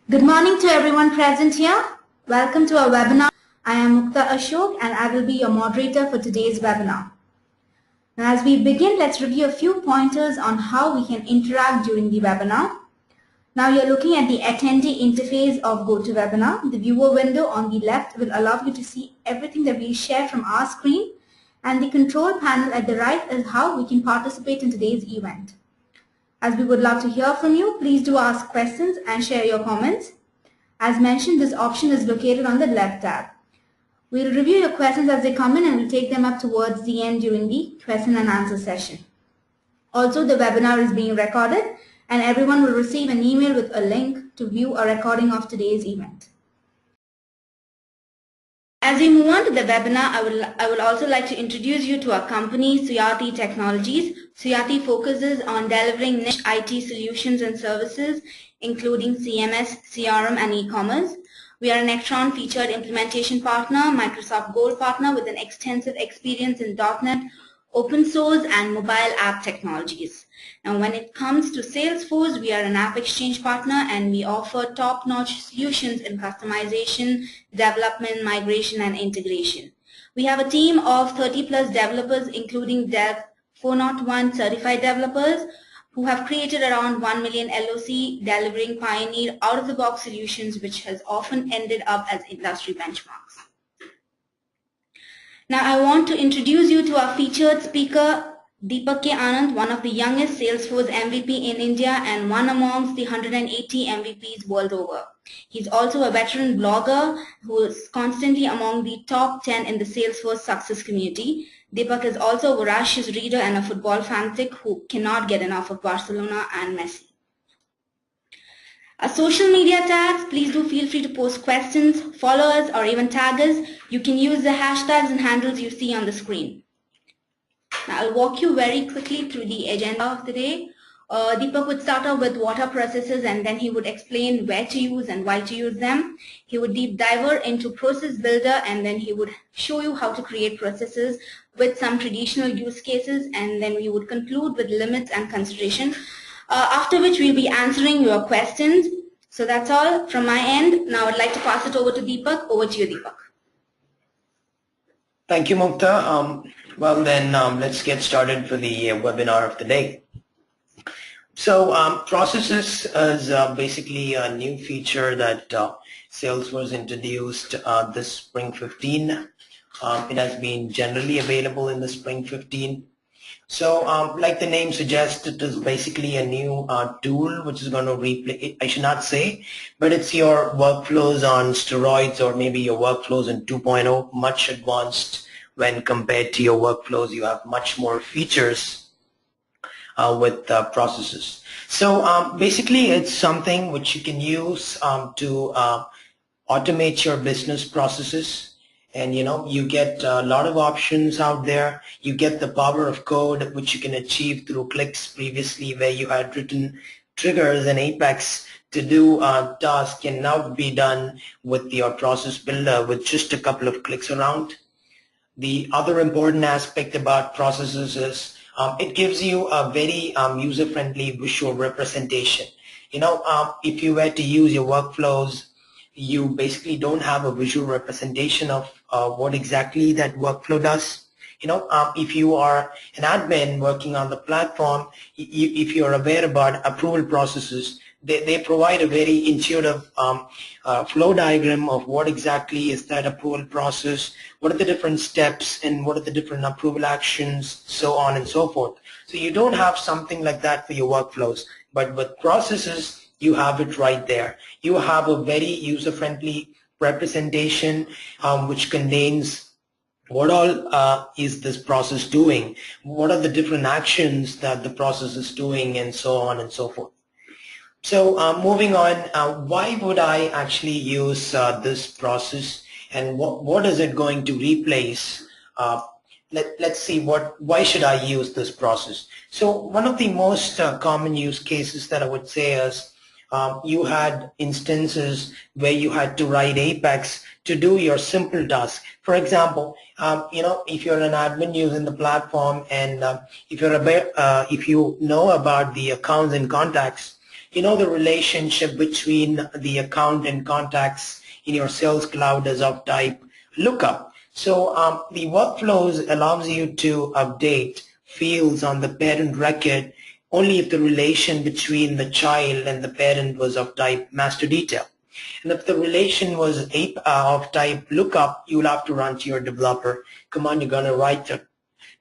Good morning to everyone present here. Welcome to our webinar. I am Mukta Ashok and I will be your moderator for today's webinar. Now as we begin, let's review a few pointers on how we can interact during the webinar. Now you're looking at the attendee interface of GoToWebinar. The viewer window on the left will allow you to see everything that we share from our screen, and the control panel at the right is how we can participate in today's event. As we would love to hear from you, please do ask questions and share your comments. As mentioned, this option is located on the left tab. We'll review your questions as they come in and we'll take them up towards the end during the question and answer session. Also, the webinar is being recorded and everyone will receive an email with a link to view a recording of today's event. As we move on to the webinar, I would also like to introduce you to our company, Suyati Technologies. Suyati focuses on delivering niche IT solutions and services, including CMS, CRM, and e-commerce. We are an Electron featured implementation partner, Microsoft Gold partner with an extensive experience in .NET, open source, and mobile app technologies. And when it comes to Salesforce, we are an app exchange partner and we offer top-notch solutions in customization, development, migration, and integration. We have a team of 30+ developers, including Dev 401 certified developers, who have created around 1 million LOC, delivering pioneer out-of-the-box solutions, which has often ended up as industry benchmarks. Now I want to introduce you to our featured speaker, Deepak K. Anand, one of the youngest Salesforce MVP in India and one amongst the 180 MVPs world over. He's also a veteran blogger who is constantly among the top 10 in the Salesforce success community. Deepak is also a voracious reader and a football fanatic who cannot get enough of Barcelona and Messi. Our social media tags, please do feel free to post questions, follow us, or even tag us. You can use the hashtags and handles you see on the screen. Now I'll walk you very quickly through the agenda of the day. Deepak would start off with what are processes, and then he would explain where to use and why to use them. He would deep dive into Process Builder, and then he would show you how to create processes with some traditional use cases, and then we would conclude with limits and consideration, after which we'll be answering your questions. So that's all from my end. Now I'd like to pass it over to Deepak. Over to you, Deepak. Thank you, Mukta. Well then, let's get started for the webinar of the day. So Processes is basically a new feature that Salesforce introduced this Spring 15. It has been generally available in the Spring 15. So like the name suggests, it is basically a new tool which is going to replace, I should not say, but it's your workflows on steroids, or maybe your workflows in 2.0, much advanced when compared to your workflows. You have much more features with Processes. So basically it's something which you can use to automate your business processes. And you get a lot of options out there. You get the power of code, which you can achieve through clicks. Previously, where you had written triggers and Apex to do a task, can now be done with your process builder with just a couple of clicks around. The other important aspect about processes is it gives you a very user-friendly visual representation. If you were to use your workflows, you basically don't have a visual representation of what exactly that workflow does. If you are an admin working on the platform, if you're aware about approval processes, they provide a very intuitive flow diagram of what exactly is that approval process, what are the different steps, and what are the different approval actions, so on and so forth. So you don't have something like that for your workflows, but with processes, you have it right there. You have a very user-friendly representation which contains what all is this process doing, what are the different actions that the process is doing, and so on and so forth. So moving on, why would I actually use this process, and what is it going to replace? Let's see, why should I use this process? So one of the most common use cases that I would say is you had instances where you had to write Apex to do your simple task. For example, if you're an admin using the platform, and if you know about the accounts and contacts, the relationship between the account and contacts in your Sales Cloud is of type lookup. So the workflows allows you to update fields on the parent record only if the relation between the child and the parent was of type master detail. And if the relation was of type lookup, you will have to run to your developer command. You're going to write a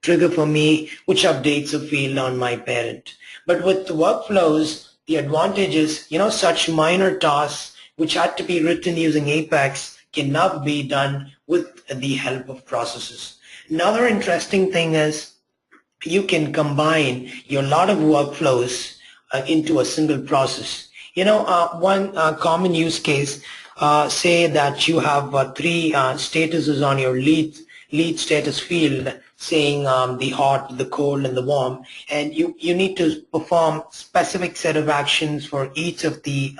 trigger for me which updates a field on my parent. But with the workflows, the advantage is, such minor tasks which had to be written using Apex can now be done with the help of processes. Another interesting thing is you can combine your lot of workflows into a single process. One common use case, say that you have three statuses on your lead status field, saying the hot, the cold, and the warm, and you need to perform specific set of actions for each of the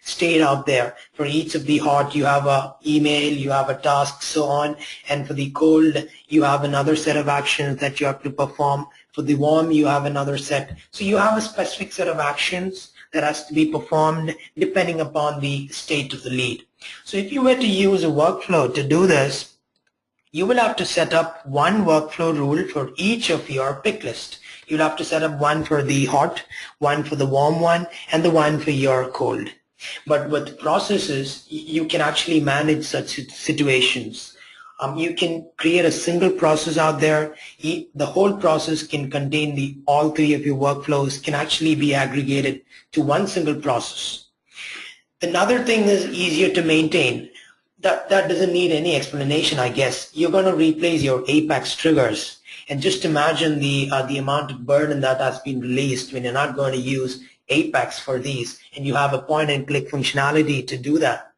state out there. For each of the hot, you have a email, you have a task, so on, and for the cold, you have another set of actions that you have to perform. For the warm, you have another set. So you have a specific set of actions that has to be performed depending upon the state of the lead. So if you were to use a workflow to do this, you will have to set up one workflow rule for each of your pick list. You'll have to set up one for the hot, one for the warm one, and the one for your cold. But with processes, you can actually manage such situations. You can create a single process out there. The whole process can contain all three of your workflows can actually be aggregated to one single process. Another thing is easier to maintain. That doesn't need any explanation, I guess. You're going to replace your Apex triggers. And just imagine the amount of burden that has been released when you're not going to use Apex for these. And you have a point-and-click functionality to do that.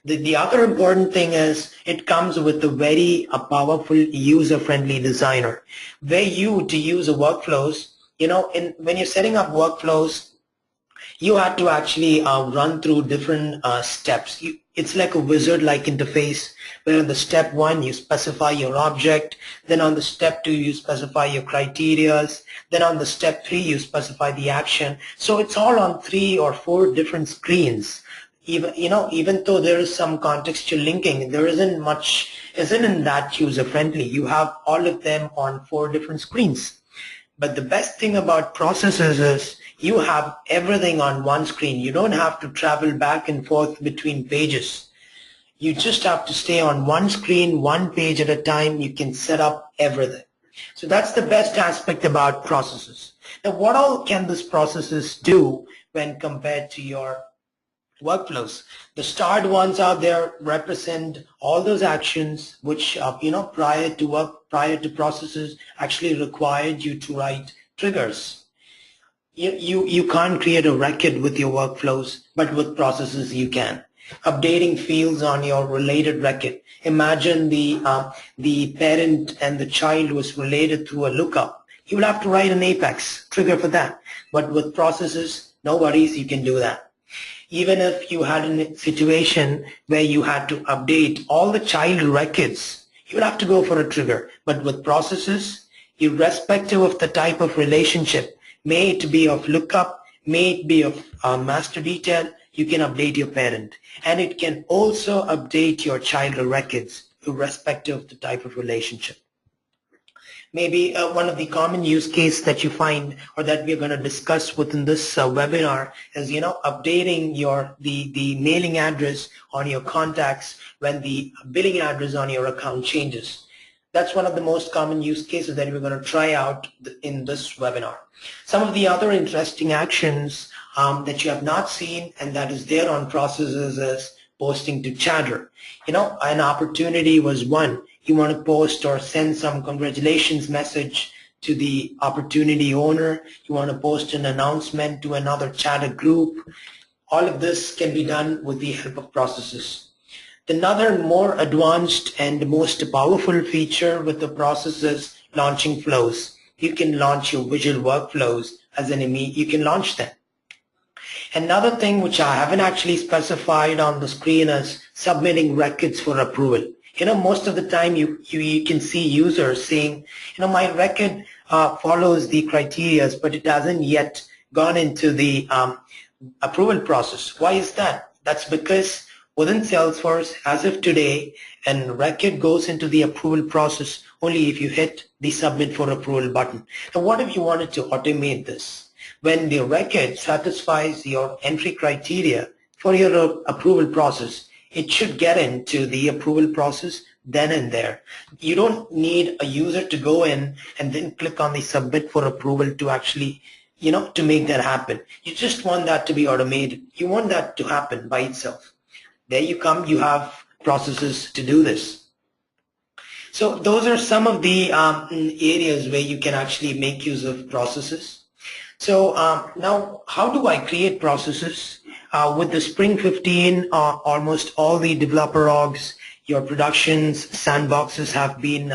The other important thing is it comes with a very powerful user-friendly designer. Where you to use the workflows, when you're setting up workflows, you have to actually run through different steps. It's like a wizard-like interface where on the step 1 you specify your object, then on the step 2 you specify your criterias, then on the step 3 you specify the action. So it's all on 3 or 4 different screens. Even though there is some contextual linking, there isn't that user-friendly. You have all of them on 4 different screens. But the best thing about processes is you have everything on one screen. You don't have to travel back and forth between pages. You just have to stay on one screen, one page at a time. You can set up everything. So that's the best aspect about processes. Now, what all can these processes do when compared to your workflows? The starred ones out there represent all those actions which prior to processes actually required you to write triggers. You can't create a record with your workflows, but with processes you can. Updating fields on your related record. Imagine the parent and the child was related through a lookup. You will have to write an Apex trigger for that. But with processes, no worries, you can do that. Even if you had a situation where you had to update all the child records, you would have to go for a trigger. But with processes, irrespective of the type of relationship, may it be of lookup, may it be of master detail, you can update your parent. And it can also update your child records, irrespective of the type of relationship. Maybe one of the common use case that you find or that we're going to discuss within this webinar is, updating the mailing address on your contacts when the billing address on your account changes. That's one of the most common use cases that we're going to try out in this webinar. Some of the other interesting actions that you have not seen and that is there on processes is posting to chatter. An opportunity was one. You want to post or send some congratulations message to the opportunity owner. You want to post an announcement to another chatter group. All of this can be done with the help of processes. Another more advanced and most powerful feature with the process is launching flows. You can launch your visual workflows as an you can launch them. Another thing which I haven't actually specified on the screen is submitting records for approval. Most of the time you can see users saying, my record follows the criteria, but it hasn't yet gone into the approval process. Why is that? That's because within Salesforce, as of today, a record goes into the approval process only if you hit the submit for approval button. Now, what if you wanted to automate this? When the record satisfies your entry criteria for your approval process, it should get into the approval process then and there. You don't need a user to go in and then click on the submit for approval to actually, to make that happen. You just want that to be automated. You want that to happen by itself. There you come, you have processes to do this. So those are some of the areas where you can actually make use of processes. So now, how do I create processes? With the Spring 15, almost all the developer orgs, your productions, sandboxes have been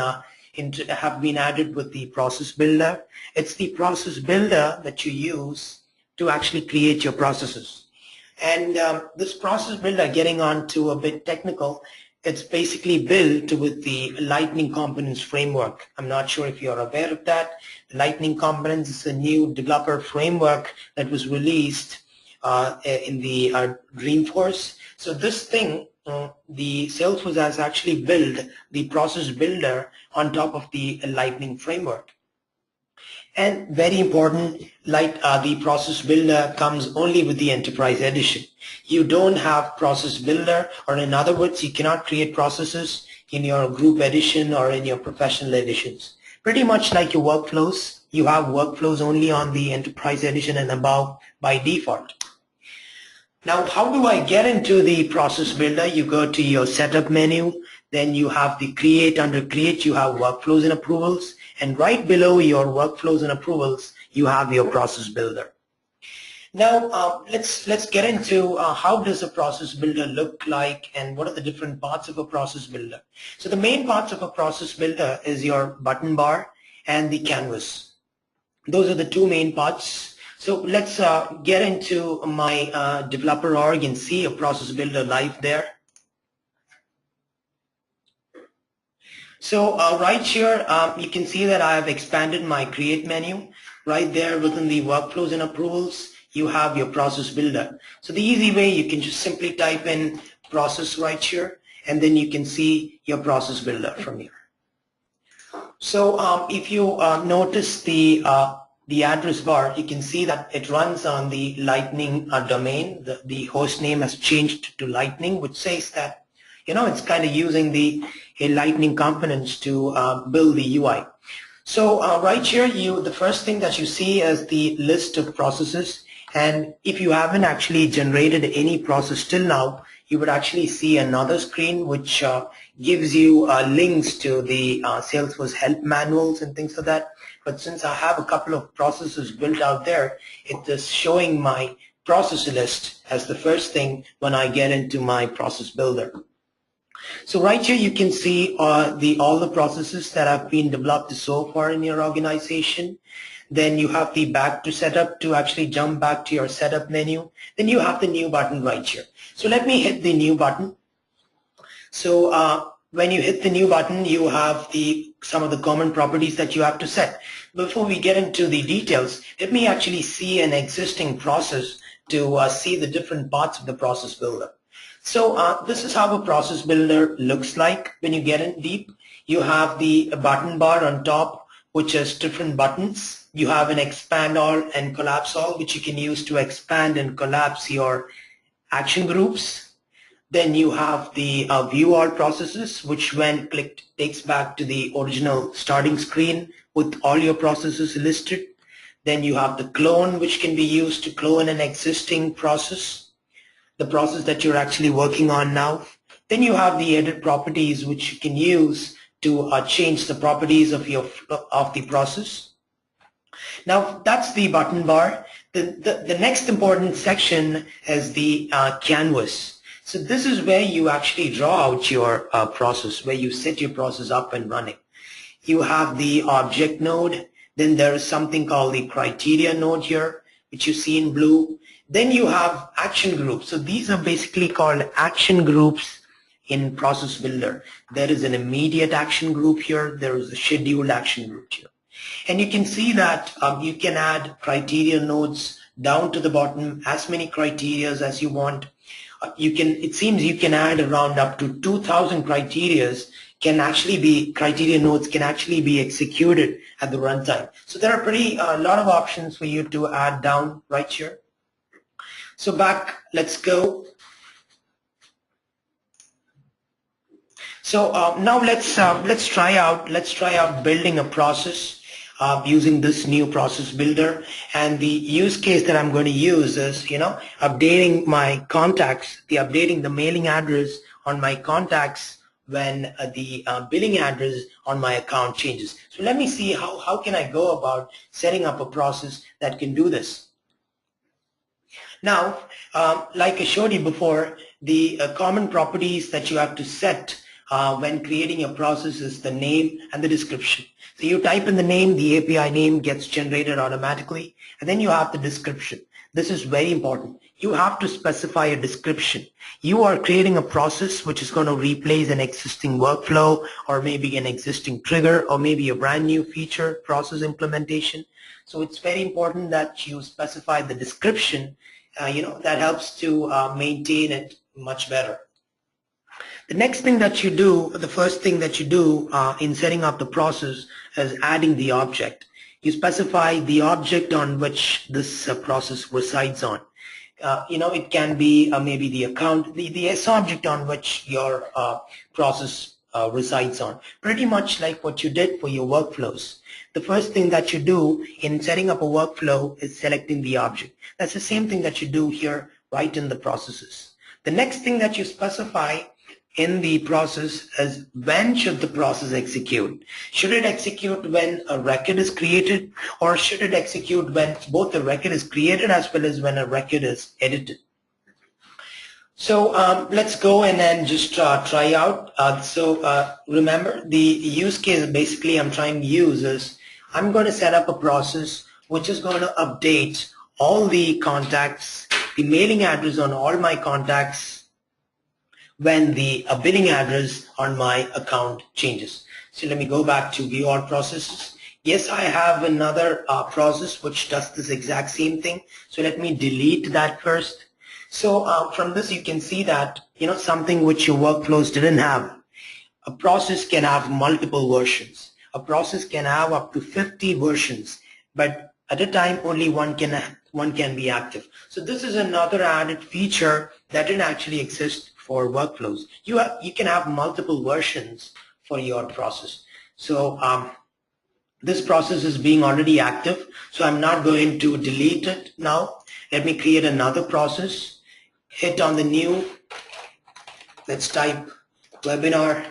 added with the process builder. It's the process builder that you use to actually create your processes. And this process builder, getting on to a bit technical, it's basically built with the Lightning Components framework. I'm not sure if you're aware of that. Lightning Components is a new developer framework that was released in the Dreamforce. So this thing, the Salesforce has actually built the process builder on top of the Lightning framework. And very important, the process builder comes only with the enterprise edition. You don't have process builder, or in other words, you cannot create processes in your group edition or in your professional editions. Pretty much like your workflows, you have workflows only on the enterprise edition and above by default. Now, how do I get into the process builder? You go to your setup menu, then you have the create. Under create, you have workflows and approvals, and right below your workflows and approvals, you have your process builder. Now, let's get into how does a process builder look like and what are the different parts of a process builder. So the main parts of a process builder is your button bar and the canvas. Those are the two main parts. So let's get into my developer org and see a process builder live there. So right here, you can see that I have expanded my create menu. Right there within the workflows and approvals, you have your process builder. So the easy way, you can just simply type in process right here, and then you can see your process builder from here. So if you notice the address bar, you can see that it runs on the Lightning domain. The host name has changed to Lightning, which says that, it's kind of using the Lightning components to build the UI. So right here, the first thing that you see is the list of processes. And if you haven't actually generated any process till now, you would actually see another screen which gives you links to the Salesforce help manuals and things like that. But since I have a couple of processes built out there, it is showing my process list as the first thing when I get into my process builder. So right here you can see all the processes that have been developed so far in your organization. Then you have the back to setup to actually jump back to your setup menu. Then you have the new button right here. So let me hit the new button. So when you hit the new button, you have some of the common properties that you have to set. Before we get into the details, let me actually see an existing process to see the different parts of the process builder. So this is how a process builder looks like when you get in deep. You have the button bar on top, which has different buttons. You have an expand all and collapse all, which you can use to expand and collapse your action groups. Then you have the view all processes, which when clicked takes back to the original starting screen with all your processes listed. Then you have the clone, which can be used to clone an existing process, the process that you're actually working on now. Then you have the edit properties, which you can use to change the properties of the process. Now that's the button bar. The next important section is the canvas. So this is where you actually draw out your process, where you set your process up and running. You have the object node. Then there is something called the criteria node here, which you see in blue. Then you have action groups. So these are basically called action groups in Process Builder. There is an immediate action group here. There is a scheduled action group here. And you can see that you can add criteria nodes down to the bottom, as many criterias as you want. It seems you can add around up to 2,000 criterias criteria nodes can actually be executed at the runtime. So there are a lot of options for you to add down right here. So let's go. So now let's try out building a process using this new process builder. And the use case that I'm going to use is, updating my contacts, updating the mailing address on my contacts when the billing address on my account changes. So let me see how can I go about setting up a process that can do this. Now, like I showed you before, the common properties that you have to set when creating a process is the name and the description. So you type in the name, the API name gets generated automatically, and then you have the description. This is very important. You have to specify a description. You are creating a process which is going to replace an existing workflow, or maybe an existing trigger, or maybe a brand new feature process implementation. So it's very important that you specify the description. That helps to maintain it much better. The next thing that you do, the first thing that you do in setting up the process is adding the object. You specify the object on which this process resides on. It can be maybe the account, the S object on which your process resides on. Pretty much like what you did for your workflows. The first thing that you do in setting up a workflow is selecting the object. That's the same thing that you do here right in the processes. The next thing that you specify in the process is when should the process execute. Should it execute when a record is created, or should it execute when both the record is created as well as when a record is edited? So let's go and then just try out. Remember, the use case basically I'm trying to use is I'm going to set up a process which is going to update all the contacts, the mailing address on all my contacts when the billing address on my account changes. So let me go back to view all processes. Yes, I have another process which does this exact same thing. So let me delete that first. So from this you can see that, something which your workflows didn't have. A process can have multiple versions. A process can have up to 50 versions, but at a time only one can be active. So this is another added feature that didn't actually exist for workflows. You can have multiple versions for your process. So this process is being already active, so I'm not going to delete it now. Let me create another process. Hit on the new. Let's type webinar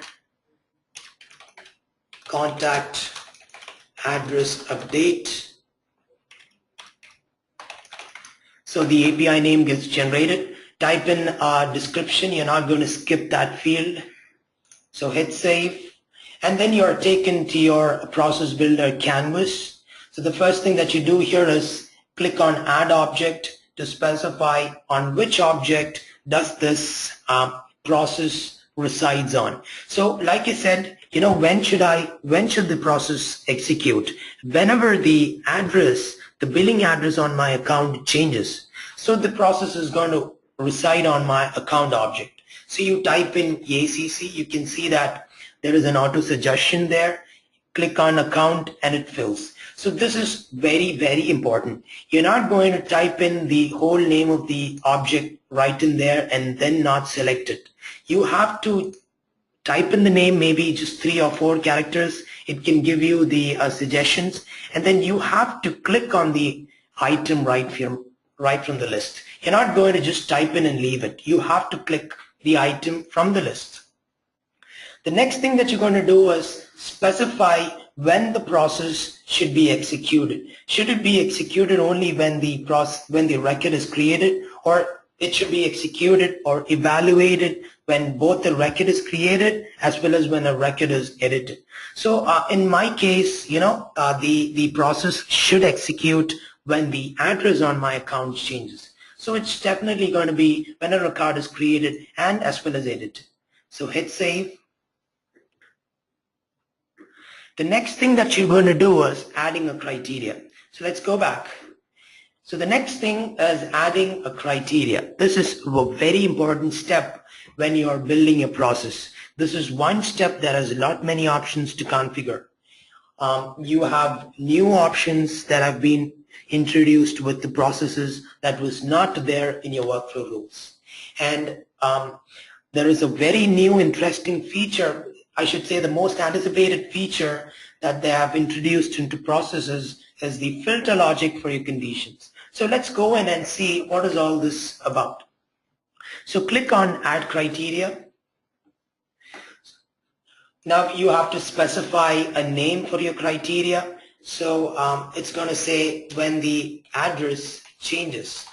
contact address update. So the API name gets generated. Type in description. You're not going to skip that field. So hit save. And then you're taken to your process builder canvas. So the first thing that you do here is click on add object to specify on which object does this process resides on. So like I said, when should the process execute? Whenever the billing address on my account changes. So the process is going to reside on my account object. So you type in ACC, you can see that there is an auto suggestion there. Click on account and it fills. So this is very, very important. You're not going to type in the whole name of the object right in there and then not select it. You have to type in the name, maybe just 3 or 4 characters. It can give you the suggestions, and then you have to click on the item right from the list. You're not going to just type in and leave it. You have to click the item from the list. The next thing that you're going to do is specify when the process should be executed. Should it be executed only when the record is created, or it should be executed or evaluated when both the record is created as well as when a record is edited? So in my case, the process should execute when the address on my account changes. So it's definitely going to be when a record is created and as well as edited. So hit save. The next thing that you're going to do is adding a criteria. So let's go back. So the next thing is adding a criteria. This is a very important step when you are building a process. This is one step that has a lot many options to configure. You have new options that have been introduced with the processes that was not there in your workflow rules. And there is a very new interesting feature, I should say the most anticipated feature that they have introduced into processes is the filter logic for your conditions. So let's go in and see what is all this about. So click on Add Criteria. Now you have to specify a name for your criteria. So it's going to say when the address changes.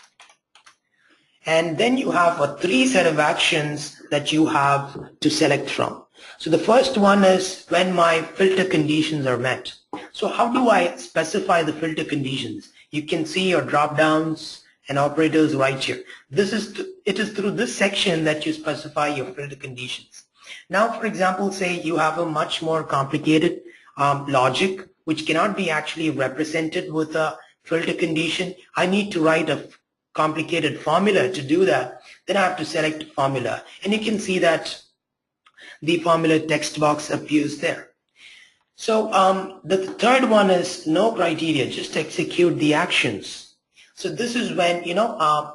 And then you have a 3 set of actions that you have to select from. So the first one is when my filter conditions are met. So how do I specify the filter conditions? You can see your drop downs and operators right here. It is through this section that you specify your filter conditions. Now, for example, say you have a much more complicated logic which cannot be actually represented with a filter condition. I need to write a complicated formula to do that. Then I have to select formula. And you can see that the formula text box appears there. So the third one is no criteria, just execute the actions. So this is when,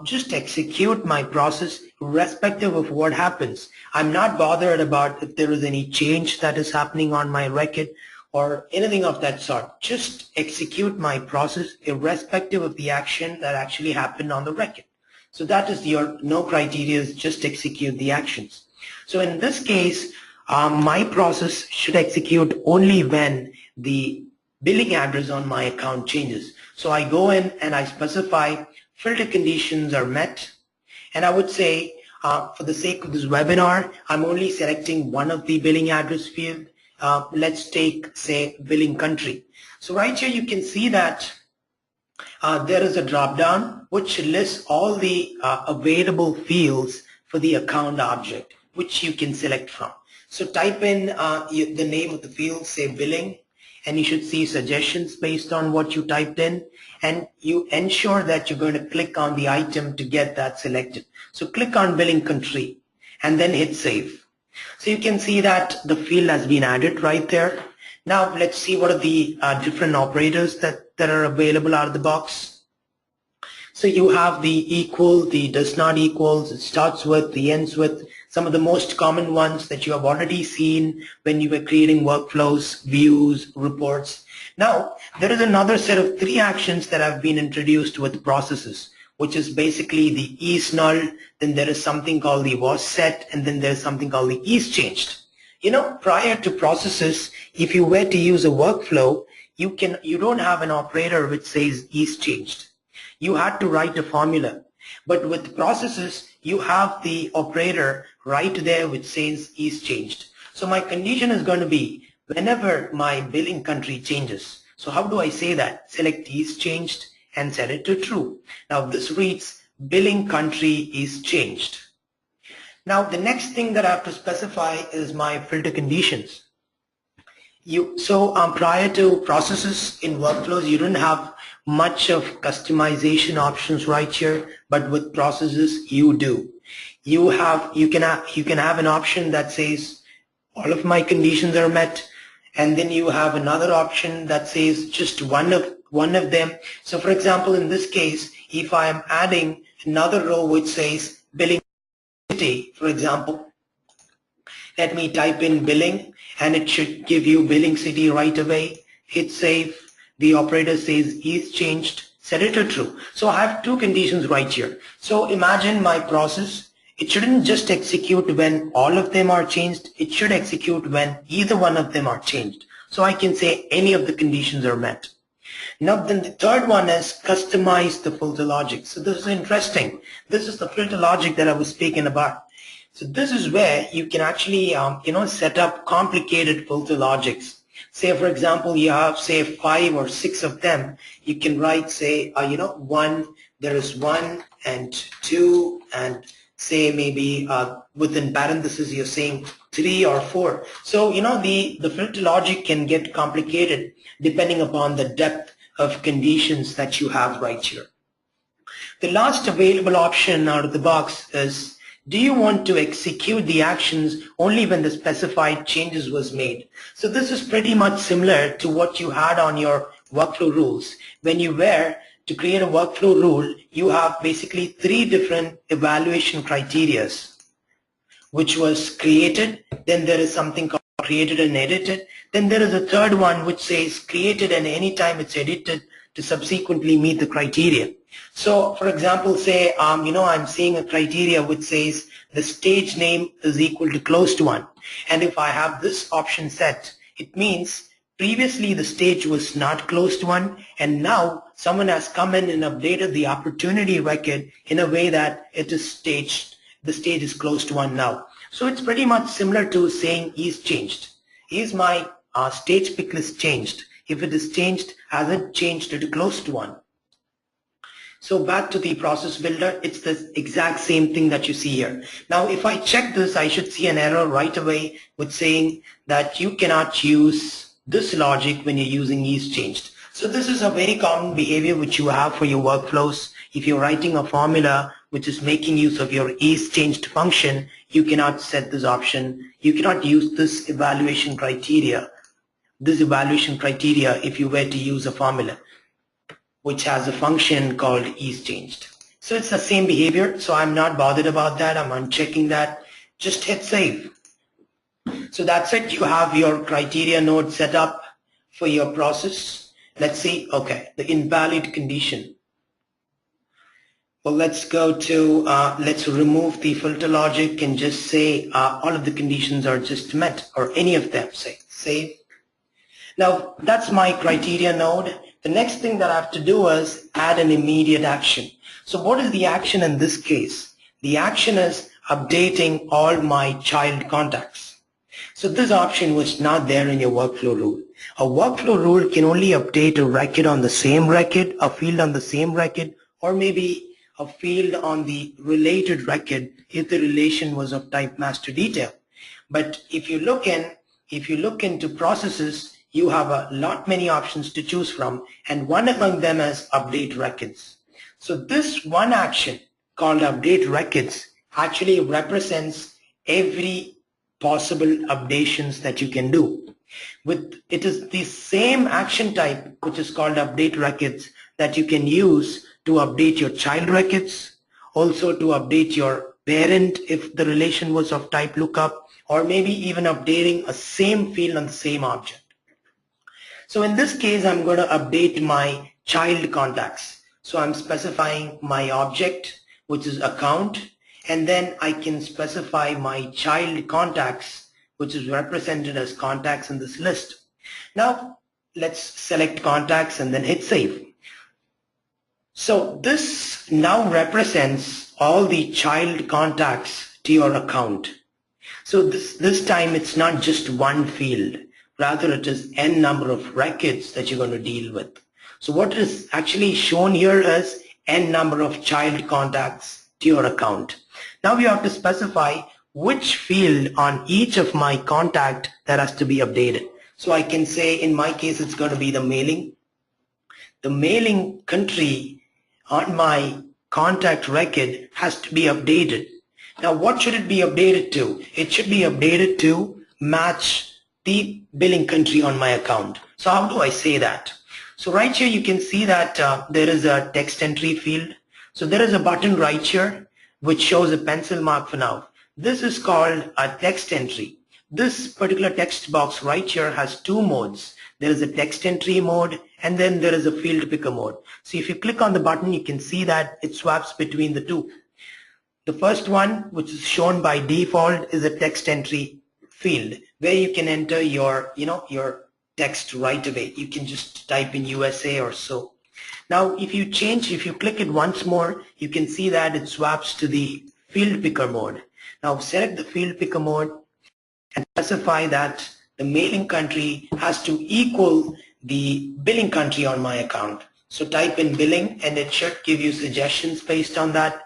just execute my process irrespective of what happens. I'm not bothered about if there is any change that is happening on my record or anything of that sort. Just execute my process irrespective of the action that actually happened on the record. So that is your no criteria, just execute the actions. So in this case, my process should execute only when the billing address on my account changes. So I go in and I specify filter conditions are met. And I would say, for the sake of this webinar, I'm only selecting one of the billing address field. Let's take, say, billing country. So right here you can see that there is a drop down which lists all the available fields for the account object, which you can select from. So type in the name of the field, say billing, and you should see suggestions based on what you typed in, and you ensure that you're going to click on the item to get that selected. So click on billing country and then hit save. So you can see that the field has been added right there. Now let's see what are the different operators that are available out of the box. So you have the equal, the does not equals, it starts with, the ends with, some of the most common ones that you have already seen when you were creating workflows, views, reports. Now, there is another set of 3 actions that have been introduced with processes, which is basically the is null, then there is something called the was set, and then there's something called the is changed. Prior to processes, if you were to use a workflow, you don't have an operator which says is changed. You had to write a formula. But with processes, you have the operator right there which says is changed. So my condition is going to be whenever my billing country changes. So how do I say that? Select is changed and set it to true. Now this reads billing country is changed. Now the next thing that I have to specify is my filter conditions. Prior to processes in workflows, you didn't have much of customization options right here, but with processes you do. You can have an option that says all of my conditions are met, and then you have another option that says just one of them. So for example, in this case, if I am adding another row which says billing city, for example, let me type in billing and it should give you billing city right away. Hit save. The operator says is changed. Set it to true. So I have 2 conditions right here. So imagine my process. It shouldn't just execute when all of them are changed. It should execute when either one of them are changed. So I can say any of the conditions are met. Now then the third one is customize the filter logic. So this is interesting. This is the filter logic that I was speaking about. So this is where you can actually, set up complicated filter logics. Say, for example, you have, say, 5 or 6 of them. You can write, say, one, there is 1 and 2, and say maybe within parentheses you're saying 3 or 4. So, the filter logic can get complicated depending upon the depth of conditions that you have right here. The last available option out of the box is, do you want to execute the actions only when the specified changes was made? So this is pretty much similar to what you had on your workflow rules. When you were to create a workflow rule, you have basically 3 different evaluation criterias, which was created, then there is something called created and edited, then there is a third one which says created and anytime it's edited to subsequently meet the criteria. So for example, say, I'm seeing a criteria which says the stage name is equal to closed one. And if I have this option set, it means previously the stage was not closed one, and now someone has come in and updated the opportunity record in a way that it is staged. The stage is closed one now. So it's pretty much similar to saying is changed. Is my stage pick list changed? If it is changed, has it changed to closed one? So back to the process builder, it's the exact same thing that you see here. Now if I check this, I should see an error right away with saying that you cannot use this logic when you're using is changed. So this is a very common behavior which you have for your workflows. If you're writing a formula which is making use of your is changed function, you cannot set this option. You cannot use this evaluation criteria if you were to use a formula which has a function called is changed. So it's the same behavior, so I'm not bothered about that. I'm unchecking that. Just hit save. So that's it. You have your criteria node set up for your process. Let's see, okay, the invalid condition. Well, let's go to, let's remove the filter logic and just say all of the conditions are just met, or any of them, say, save. Now, that's my criteria node. The next thing that I have to do is add an immediate action. So what is the action in this case? The action is updating all my child contacts. So this option was not there in your workflow rule. A workflow rule can only update a record on the same record, a field on the same record, or maybe a field on the related record if the relation was of type master detail. But if you look into processes, you have a lot many options to choose from, and one among them is update records. So this one action called update records actually represents every possible updations that you can do. It is the same action type which is called update records that you can use to update your child records, also to update your parent if the relation was of type lookup, or maybe even updating a same field on the same object. So in this case, I'm going to update my child contacts. So I'm specifying my object, which is account, and then I can specify my child contacts, which is represented as contacts in this list. Now let's select contacts and then hit save. So this now represents all the child contacts to your account. So this time it's not just one field, rather it is n number of records that you're going to deal with. So what is actually shown here is n number of child contacts to your account. Now you have to specify which field on each of my contact that has to be updated. So I can say in my case it's going to be the mailing. The mailing country on my contact record has to be updated. Now what should it be updated to? It should be updated to match the billing country on my account. So how do I say that? So right here you can see that there is a text entry field. So there is a button right here which shows a pencil mark for now. This is called a text entry. This particular text box right here has 2 modes. There is a text entry mode and then there is a field picker mode. So if you click on the button, you can see that it swaps between the two. The first one, which is shown by default, is a text entry field where you can enter your text right away. You can just type in USA or so. Now if you click it once more, you can see that it swaps to the field picker mode. Now select the field picker mode and specify that the mailing country has to equal the billing country on my account. So type in billing and it should give you suggestions based on that.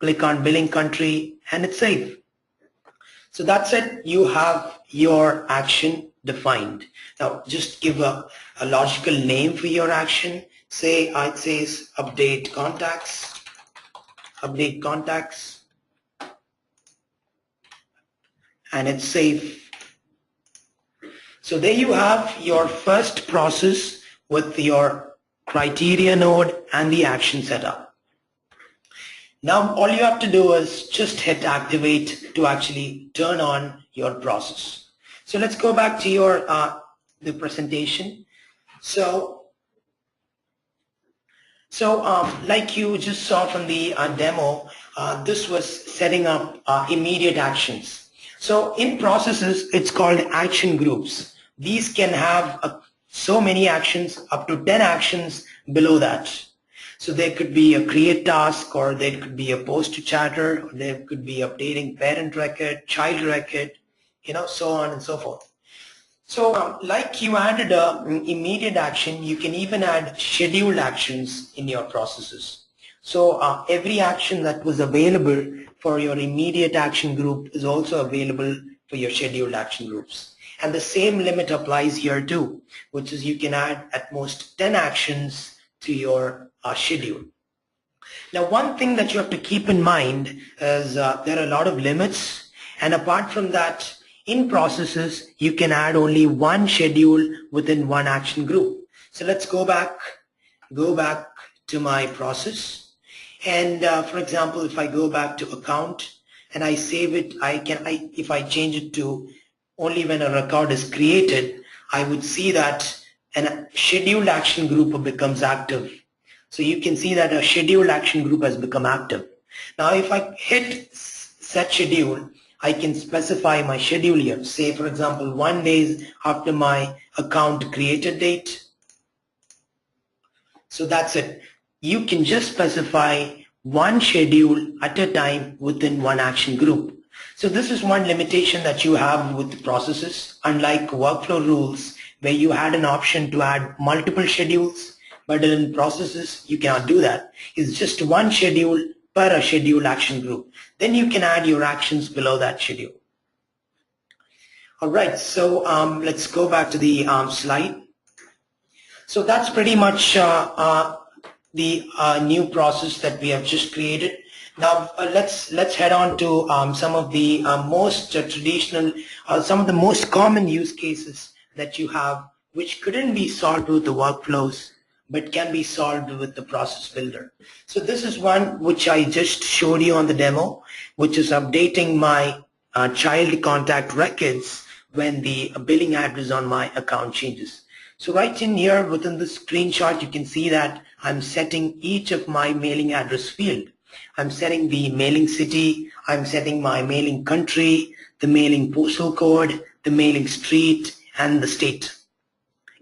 Click on billing country and it's safe. So that's it. You have your action defined. Now just give a logical name for your action. Say it says update contacts. update contacts, and it's safe. So there you have your first process with your criteria node and the action setup. Now all you have to do is just hit activate to actually turn on your process. So let's go back to your the presentation. So like you just saw from the demo, this was setting up immediate actions. So in processes, it's called action groups. These can have so many actions, up to 10 actions below that. So there could be a create task, or there could be a post to chatter, or there could be updating parent record, child record, so on and so forth. So like you added an immediate action, you can even add scheduled actions in your processes. So every action that was available for your immediate action group is also available for your scheduled action groups. And the same limit applies here too, which is you can add at most 10 actions to your schedule. Now one thing that you have to keep in mind is there are a lot of limits, and apart from that, in processes, you can add only one schedule within one action group. So let's go back to my process. And for example, if I go back to account and I save it, if I change it to only when a record is created, I would see that a scheduled action group becomes active. So you can see that a scheduled action group has become active. Now if I hit set schedule, I can specify my schedule here. Say, for example, 1 day after my account created date. So that's it. You can just specify one schedule at a time within one action group. So this is one limitation that you have with processes, unlike workflow rules where you had an option to add multiple schedules, but in processes you cannot do that. It's just one schedule per a scheduled action group. Then you can add your actions below that schedule. All right, so let's go back to the slide. So that's pretty much the new process that we have just created. Now let's head on to some of the most traditional, some of the most common use cases that you have, which couldn't be solved with the workflows, but can be solved with the process builder. So this is one which I just showed you on the demo, which is updating my child contact records when the billing address on my account changes. So right in here within the screenshot, you can see that I'm setting each of my mailing address field. I'm setting the mailing city, I'm setting my mailing country, the mailing postal code, the mailing street, and the state.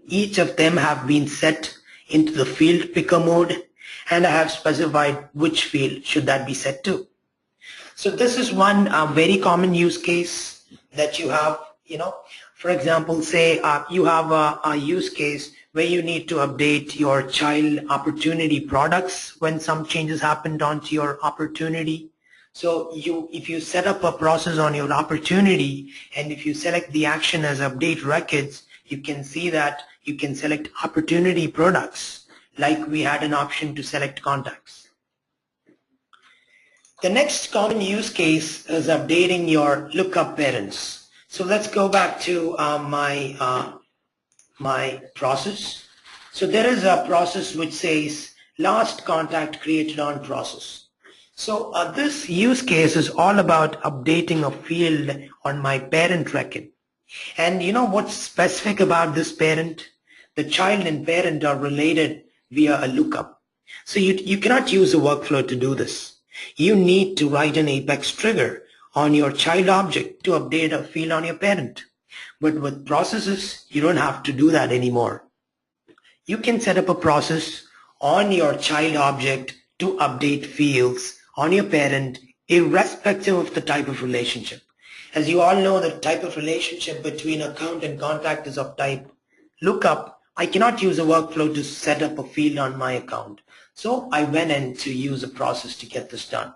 Each of them have been set into the field picker mode, and I have specified which field should that be set to. So this is one very common use case that you have, for example, say you have a use case where you need to update your child opportunity products when some changes happened onto your opportunity. So if you set up a process on your opportunity, and if you select the action as update records, you can see that you can select opportunity products, like we had an option to select contacts. The next common use case is updating your lookup parents. So let's go back to my process. So there is a process which says last contact created on process. So this use case is all about updating a field on my parent record. And you know what's specific about this parent? The child and parent are related via a lookup. So you cannot use a workflow to do this. You need to write an Apex trigger on your child object to update a field on your parent. But with processes, you don't have to do that anymore. You can set up a process on your child object to update fields on your parent, irrespective of the type of relationship. As you all know, the type of relationship between account and contact is of type lookup. I cannot use a workflow to set up a field on my account. So I went in to use a process to get this done.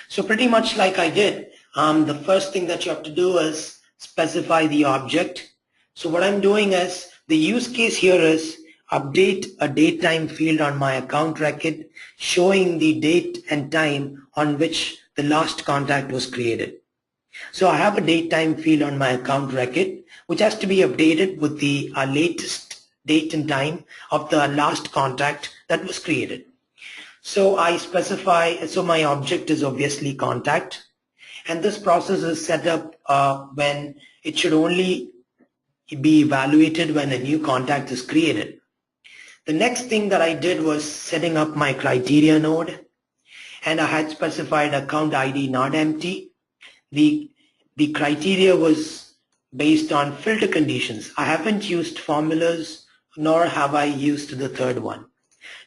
So pretty much like I did, the first thing that you have to do is specify the object. So what I'm doing is, the use case here is update a date time field on my account record showing the date and time on which the last contact was created. So I have a date time field on my account record which has to be updated with the latest date and time of the last contact that was created. So I specify, so my object is obviously contact, and this process is set up when it should only be evaluated when a new contact is created. The next thing that I did was setting up my criteria node, and I had specified account ID not empty. The criteria was based on filter conditions. I haven't used formulas, nor have I used the third one.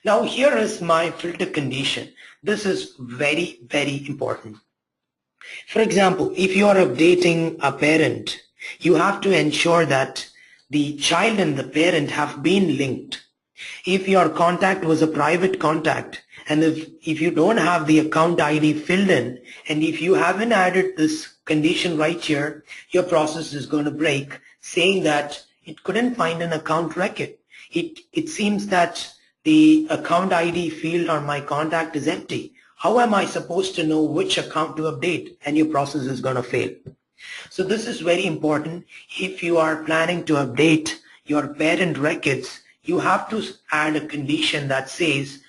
Now here is my filter condition. This is very, very important. For example, if you are updating a parent, you have to ensure that the child and the parent have been linked. If your contact was a private contact, and if you don't have the account ID filled in, and if you haven't added this condition right here, your process is going to break, saying that it couldn't find an account record. It seems that the account ID field on my contact is empty. How am I supposed to know which account to update? And your process is going to fail. So this is very important. If you are planning to update your parent records, you have to add a condition that says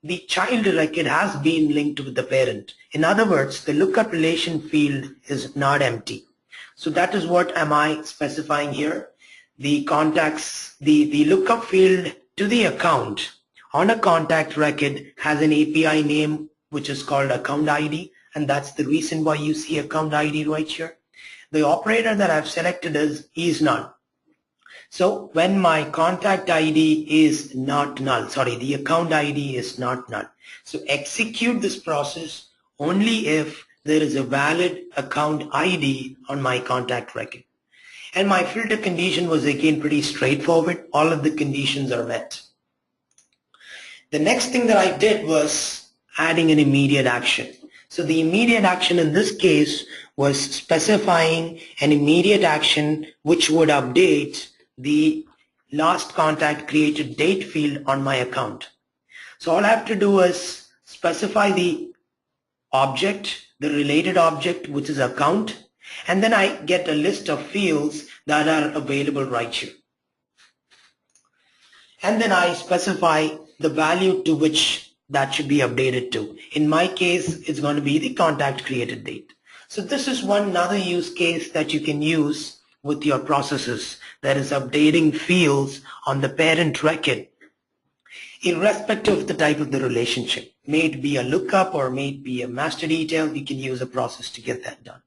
the child record has been linked with the parent. In other words, the lookup relation field is not empty. So that is what am I specifying here. The contacts, the lookup field to the account on a contact record has an API name which is called account ID, and that's the reason why you see account ID right here. The operator that I've selected is null. So when my contact ID is not null, the account ID is not null. So execute this process only if there is a valid account ID on my contact record. And my filter condition was again pretty straightforward. All of the conditions are met. The next thing that I did was adding an immediate action. So the immediate action in this case was specifying an immediate action which would update the last contact created date field on my account. So all I have to do is specify the object, the related object, which is account, and then I get a list of fields that are available right here. And then I specify the value to which that should be updated to. In my case, it's going to be the contact created date. So this is one another use case that you can use with your processes, that is updating fields on the parent record, irrespective of the type of the relationship. May it be a lookup or may it be a master detail, you can use a process to get that done.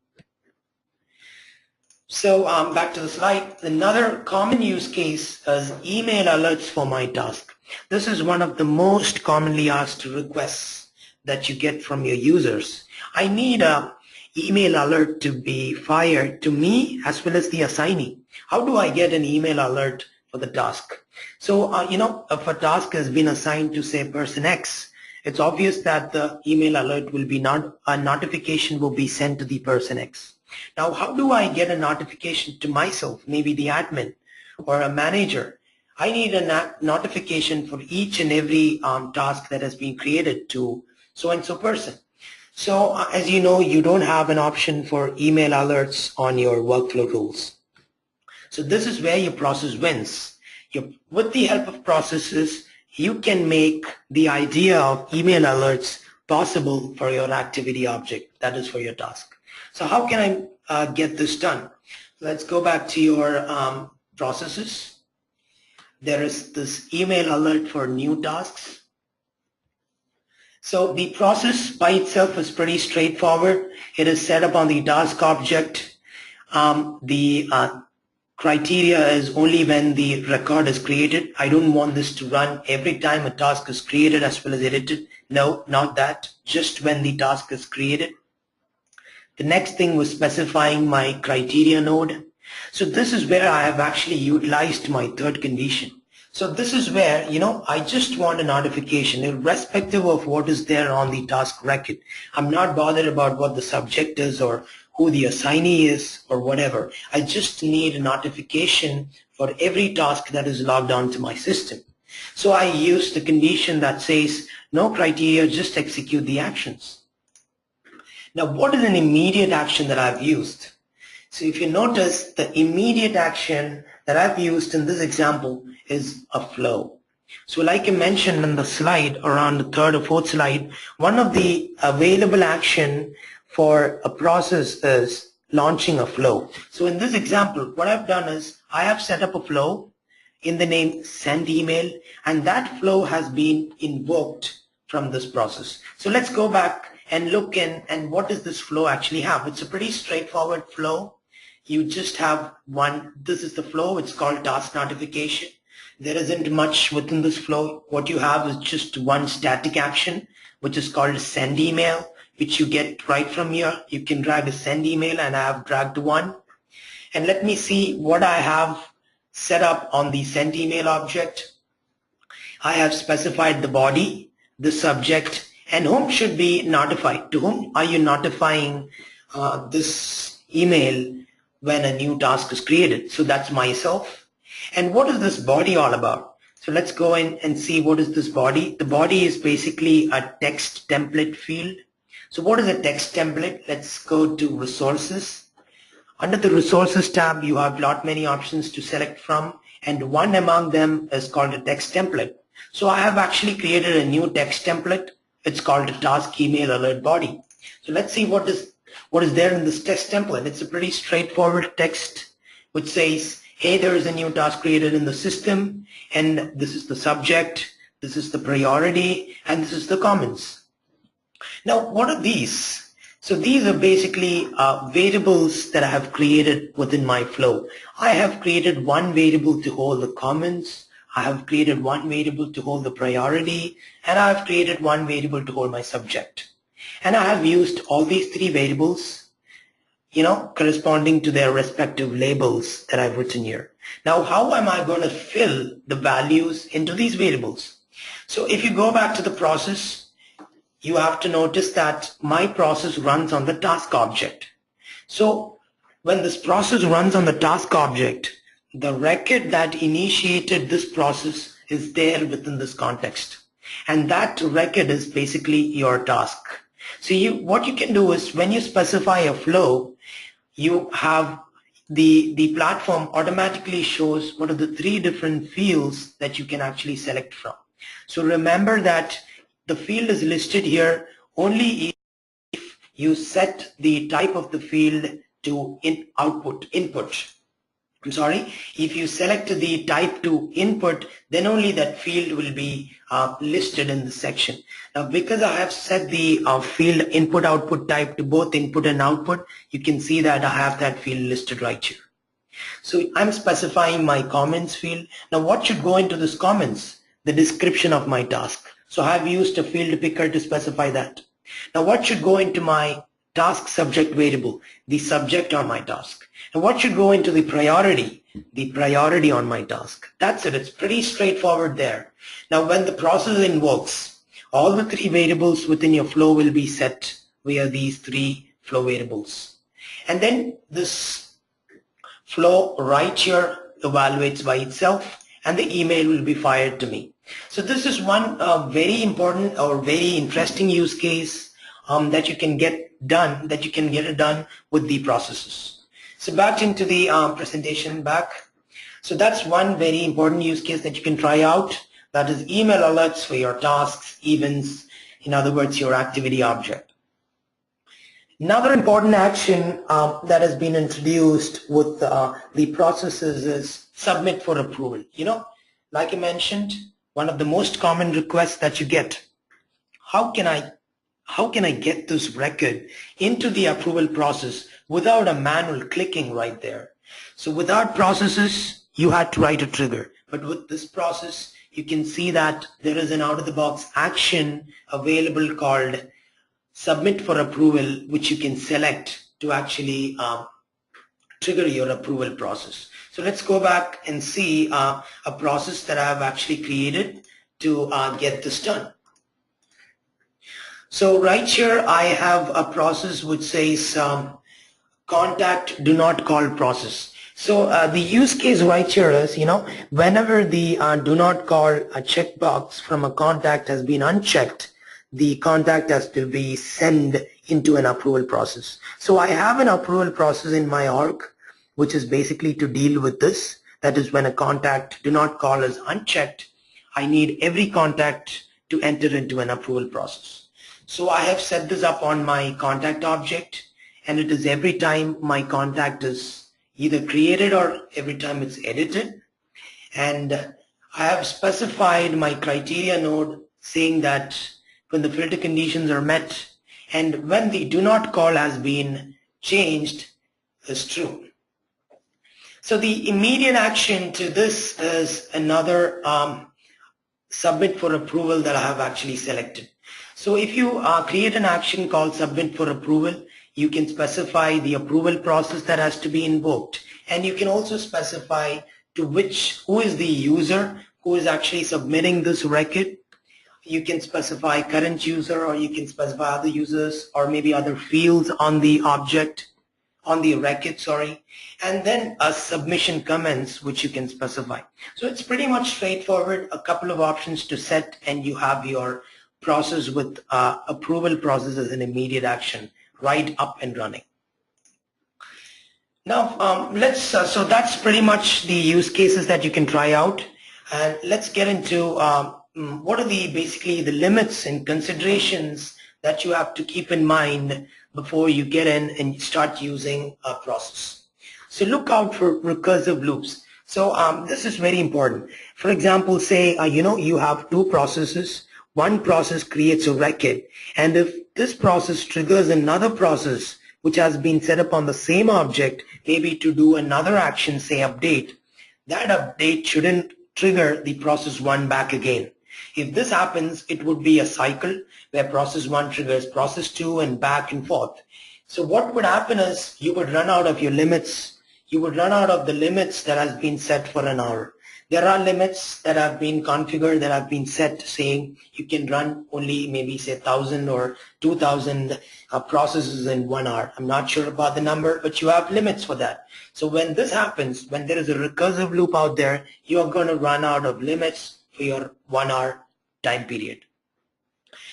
So back to the slide. Another common use case is email alerts for my task. This is one of the most commonly asked requests that you get from your users. I need a email alert to be fired to me as well as the assignee. How do I get an email alert for the task? So, if a task has been assigned to say person X, it's obvious that the email alert will be a notification will be sent to the person X. Now, how do I get a notification to myself, maybe the admin or a manager? I need a notification for each and every task that has been created to so-and-so person. So as you know, you don't have an option for email alerts on your workflow rules. So this is where your process wins. With the help of processes, you can make the idea of email alerts possible for your activity object, that is for your task. So how can I get this done? Let's go back to your processes. There is this email alert for new tasks. So the process by itself is pretty straightforward. It is set up on the task object. The criteria is only when the record is created. I don't want this to run every time a task is created as well as edited. No, not that. Just when the task is created. The next thing was specifying my criteria node. So this is where I have actually utilized my third condition. So this is where, I just want a notification irrespective of what is there on the task record. I'm not bothered about what the subject is or who the assignee is or whatever. I just need a notification for every task that is logged onto my system. So I use the condition that says no criteria, just execute the actions. Now what is an immediate action that I've used? So if you notice, the immediate action that I've used in this example is a flow. So like I mentioned in the slide, around the third or fourth slide, one of the available action for a process is launching a flow. So in this example, what I've done is I have set up a flow in the name send email, and that flow has been invoked from this process. So let's go back and look in, and what does this flow actually have? It's a pretty straightforward flow. You just have one, this is the flow, it's called task notification. There isn't much within this flow. What you have is just one static action, which is called send email, which you get right from here. You can drag a send email, and I have dragged one. And let me see what I have set up on the send email object. I have specified the body, the subject, and whom should be notified. To whom are you notifying this email when a new task is created? So that's myself. And what is this body all about? So let's go in and see what is this body. The body is basically a text template field. So what is a text template? Let's go to resources. Under the resources tab, you have lot many options to select from, and one among them is called a text template. So I have actually created a new text template. It's called a task email alert body. So let's see what is there in this text template. It's a pretty straightforward text which says, hey, there is a new task created in the system, and this is the subject, this is the priority, and this is the comments. Now, what are these? So these are basically variables that I have created within my flow. I have created one variable to hold the comments, I have created one variable to hold the priority, and I have created one variable to hold my subject. And I have used all these three variables, corresponding to their respective labels that I've written here. Now, how am I going to fill the values into these variables? So if you go back to the process, you have to notice that my process runs on the task object. So when this process runs on the task object, the record that initiated this process is there within this context. And that record is basically your task. So what you can do is, when you specify a flow, you have the platform automatically shows what are the three different fields that you can actually select from. So remember that the field is listed here only if you set the type of the field to input. If you select the type to input, then only that field will be listed in the section. Now, because I have set the field input output type to both input and output, you can see that I have that field listed right here. So I'm specifying my comments field. Now, what should go into this comments? The description of my task. So I have used a field picker to specify that. Now, what should go into my task subject variable? The subject on my task. And what should go into the priority? The priority on my task. That's it. It's pretty straightforward there. Now, when the process invokes, all the three variables within your flow will be set via these three flow variables. And then this flow right here evaluates by itself, and the email will be fired to me. So this is one very important or very interesting use case that you can get it done with the processes. So back into the presentation back. So that's one very important use case that you can try out. That is email alerts for your tasks, events, in other words, your activity object. Another important action that has been introduced with the processes is submit for approval. Like I mentioned, one of the most common requests that you get, how can I get this record into the approval process without a manual clicking right there? So without processes, you had to write a trigger. But with this process, you can see that there is an out-of-the-box action available called submit for approval, which you can select to actually trigger your approval process. So let's go back and see a process that I have actually created to get this done. So right here, I have a process which says contact do not call process. So the use case right here is, whenever the do not call a checkbox from a contact has been unchecked, the contact has to be sent into an approval process. So I have an approval process in my org, which is basically to deal with this. That is, when a contact do not call is unchecked, I need every contact to enter into an approval process. So I have set this up on my contact object, and it is every time my contact is either created or every time it's edited. And I have specified my criteria node saying that when the filter conditions are met and when the do not call has been changed is true. So the immediate action to this is another submit for approval that I have actually selected. So if you create an action called submit for approval, you can specify the approval process that has to be invoked, and you can also specify to who is the user who is actually submitting this record. You can specify current user, or you can specify other users, or maybe other fields on the object, on the record, sorry, and then a submission comments which you can specify. So it's pretty much straightforward, a couple of options to set, and you have your process with approval process as an immediate action right up and running. Now so that's pretty much the use cases that you can try out, and let's get into what are basically the limits and considerations that you have to keep in mind before you get in and start using a process. So look out for recursive loops. So this is very important. For example, say you have two processes. One process creates a record, and if this process triggers another process which has been set up on the same object, maybe to do another action, say update, that update shouldn't trigger the process one back again. If this happens, it would be a cycle where process one triggers process two and back and forth. So what would happen is you would run out of your limits. You would run out of the limits that has been set for an hour. There are limits that have been configured, that have been set, saying you can run only maybe say 1,000 or 2,000 processes in 1 hour. I'm not sure about the number, but you have limits for that. So when this happens, when there is a recursive loop out there, you are going to run out of limits for your 1 hour time period.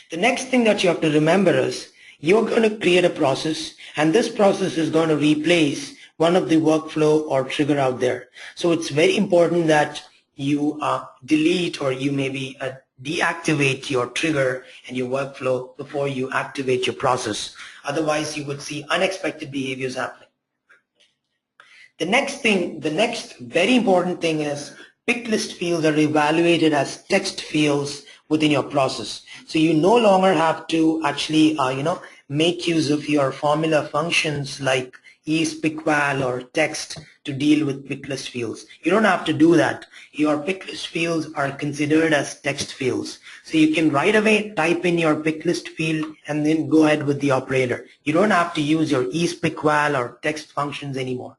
The next thing that you have to remember is you're going to create a process, and this process is going to replace one of the workflow or trigger out there. So it's very important that you delete, or you maybe deactivate your trigger and your workflow before you activate your process. Otherwise, you would see unexpected behaviors happening. The next very important thing is pick list fields are evaluated as text fields within your process. So you no longer have to actually, make use of your formula functions like is-pick-val or text to deal with pick list fields. You don't have to do that. Your pick list fields are considered as text fields. So you can right away type in your pick list field and then go ahead with the operator. You don't have to use your is-pick-val or text functions anymore.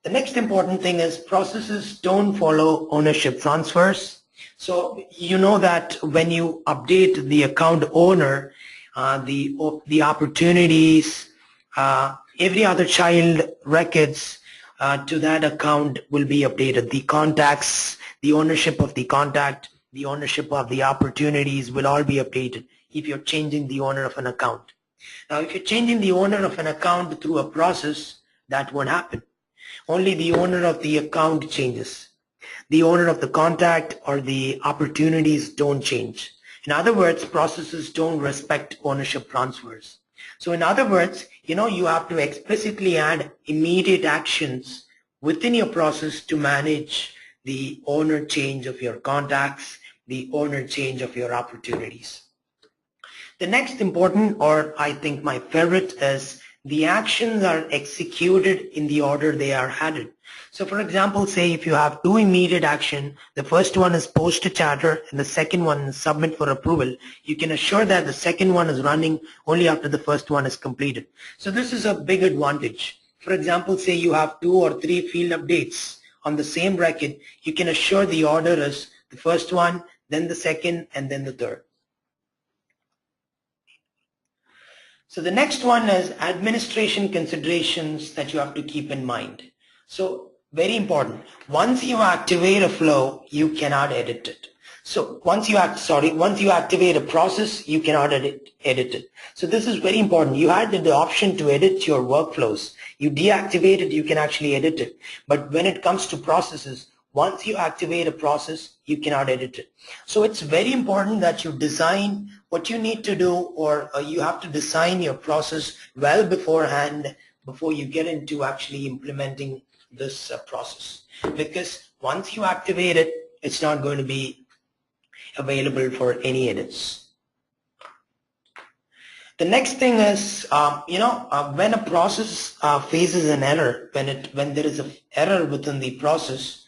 The next important thing is processes don't follow ownership transfers. So you know that when you update the account owner, the opportunities, every other child records to that account will be updated. The contacts, the ownership of the contact, the ownership of the opportunities will all be updated if you're changing the owner of an account. Now, if you're changing the owner of an account through a process, that won't happen. Only the owner of the account changes. The owner of the contact or the opportunities don't change. In other words, processes don't respect ownership transfers. So in other words, you have to explicitly add immediate actions within your process to manage the owner change of your contacts, the owner change of your opportunities. The next important, or I think my favorite, is the actions are executed in the order they are added. So for example, say if you have two immediate action, the first one is post to chatter and the second one is submit for approval, you can assure that the second one is running only after the first one is completed. So this is a big advantage. For example, say you have 2 or 3 field updates on the same record, you can assure the order is the first one, then the second, and then the third. So the next one is administration considerations that you have to keep in mind. So very important. Once you activate a flow, you cannot edit it. So once you activate a process, you cannot edit it. So this is very important. You had the option to edit your workflows. You deactivate it, you can actually edit it. But when it comes to processes, once you activate a process, you cannot edit it. So it's very important that you design what you need to do, or you have to design your process well beforehand before you get into actually implementing this process. Because once you activate it, it's not going to be available for any edits. The next thing is, when a process faces an error, when there is an error within the process,